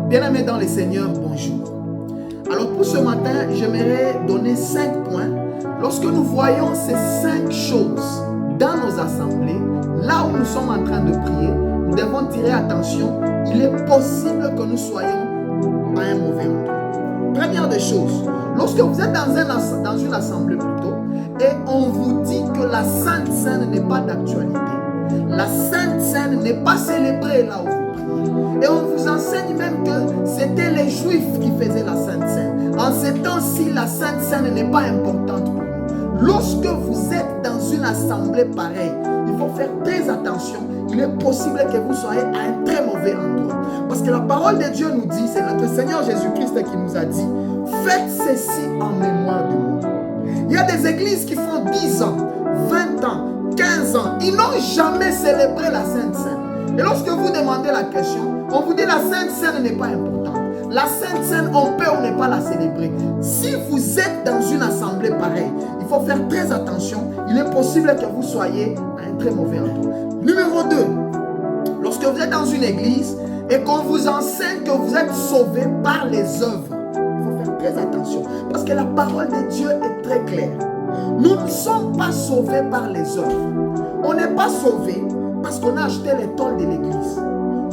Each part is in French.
Bien-aimés dans le Seigneur, bonjour. Alors pour ce matin, j'aimerais donner 5 points. Lorsque nous voyons ces 5 choses dans nos assemblées, là où nous sommes en train de prier, nous devons tirer attention. Il est possible que nous soyons à un mauvais endroit. Première des choses, lorsque vous êtes dans une assemblée plutôt, et on vous dit que la Sainte Seine n'est pas d'actualité, la Sainte Seine n'est pas célébrée là où vous priez, et on vous enseigne même que c'était les Juifs qui faisaient la Sainte Seine. En ces temps-ci, la Sainte Seine n'est pas importante pour nous. Lorsque vous êtes dans une assemblée pareille, il faut faire très attention. Il est possible que vous soyez à un très mauvais endroit. Parce que la parole de Dieu nous dit, c'est notre Seigneur Jésus-Christ qui nous a dit, faites ceci en mémoire de moi. Il y a des églises qui font 10 ans, 20 ans, 15 ans. Ils n'ont jamais célébré la Sainte Seine. Et lorsque vous demandez la question, on vous dit la Sainte Seine n'est pas importante. La Sainte Seine, on peut ou ne pas la célébrer. Si vous êtes dans une assemblée pareille, il faut faire très attention. Il est possible que vous soyez à un très mauvais endroit. Numéro 2, lorsque vous êtes dans une église et qu'on vous enseigne que vous êtes sauvé par les œuvres, il faut faire très attention. Parce que la parole de Dieu est très claire. Nous ne sommes pas sauvés par les œuvres. On n'est pas sauvés parce qu'on a acheté les tôles de l'église.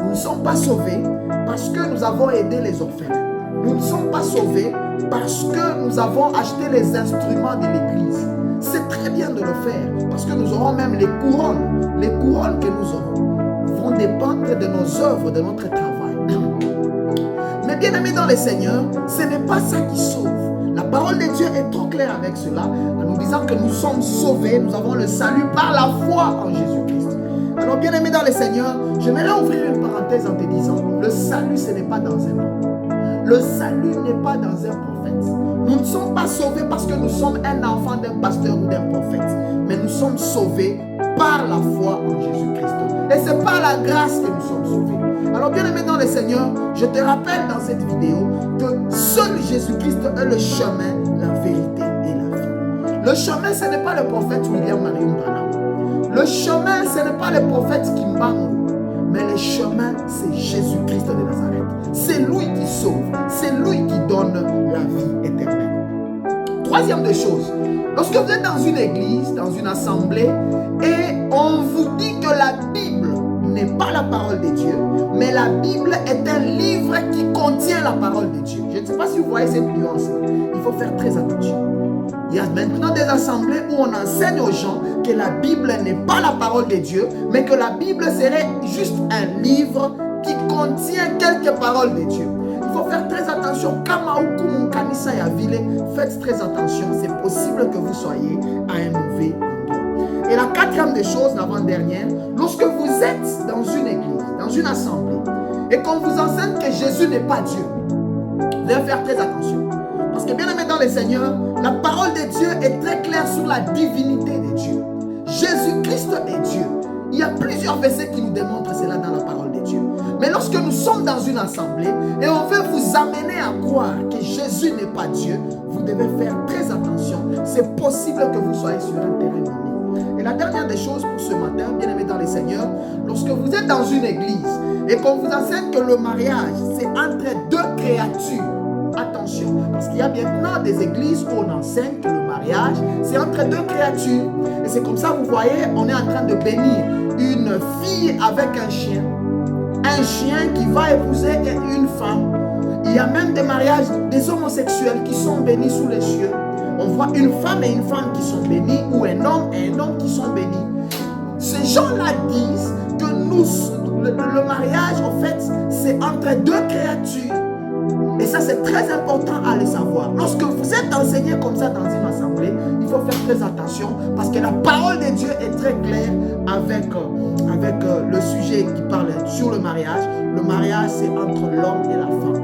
Nous ne sommes pas sauvés parce que nous avons aidé les orphelins. Nous ne sommes pas sauvés parce que nous avons acheté les instruments de l'église. C'est très bien de le faire parce que nous aurons même les couronnes. Les couronnes que nous aurons vont dépendre de nos œuvres, de notre travail. Mais bien aimés dans le Seigneur, ce n'est pas ça qui sauve. La parole de Dieu est trop claire avec cela, en nous disant que nous sommes sauvés, nous avons le salut par la foi en Jésus-Christ. Alors bien aimés dans le Seigneur, j'aimerais ouvrir une parenthèse en te disant, le salut ce n'est pas dans un homme. Le salut n'est pas dans un prophète. Nous ne sommes pas sauvés parce que nous sommes un enfant d'un pasteur ou d'un prophète, mais nous sommes sauvés par la foi en Jésus-Christ. Et c'est par la grâce que nous sommes sauvés. Alors bien aimé dans le Seigneur, je te rappelle dans cette vidéo que seul Jésus-Christ est le chemin, la vérité et la vie. Le chemin, ce n'est pas le prophète William Marion Branham. Le chemin, ce n'est pas le prophète Kimbangu. Mais le chemin, c'est Jésus-Christ de Nazareth. C'est lui qui sauve. C'est lui qui donne la vie éternelle. Troisième des choses, lorsque vous êtes dans une église, dans une assemblée, et on vous dit que la Bible n'est pas la parole de Dieu, mais la Bible est un livre qui contient la parole de Dieu. Je ne sais pas si vous voyez cette nuance-là. Il faut faire très attention. Il y a maintenant des assemblées où on enseigne aux gens que la Bible n'est pas la parole de Dieu, mais que la Bible serait juste un livre qui contient quelques paroles de Dieu. Il faut faire très attention. Faites très attention. C'est possible que vous soyez à un mauvais endroit. Et la quatrième des choses, l'avant-dernière, lorsque vous êtes dans une église, dans une assemblée, et qu'on vous enseigne que Jésus n'est pas Dieu, vous devez faire très attention. Parce que bien aimé dans le Seigneur, la parole de Dieu est très claire sur la divinité de Dieu. Jésus-Christ est Dieu. Il y a plusieurs versets qui nous démontrent cela dans la parole de Dieu. Mais lorsque nous sommes dans une assemblée et on veut vous amener à croire que Jésus n'est pas Dieu, vous devez faire très attention. C'est possible que vous soyez sur un terrain miné. Et la dernière des choses pour ce matin, bien aimé dans le Seigneur, lorsque vous êtes dans une église et qu'on vous enseigne que le mariage, c'est entre deux créatures, attention, parce qu'il y a maintenant des églises où on enseigne que le mariage, c'est entre deux créatures. Et c'est comme ça, vous voyez, on est en train de bénir une fille avec un chien qui va épouser une femme. Il y a même des mariages des homosexuels qui sont bénis sous les cieux. On voit une femme et une femme qui sont bénies, ou un homme et un homme qui sont bénis. Ces gens-là disent que le mariage, en fait, c'est entre deux créatures. Et ça, c'est très important à le savoir. Lorsque vous êtes enseigné comme ça dans une assemblée, il faut faire très attention parce que la parole de Dieu est très claire avec le sujet qui parle sur le mariage. Le mariage, c'est entre l'homme et la femme.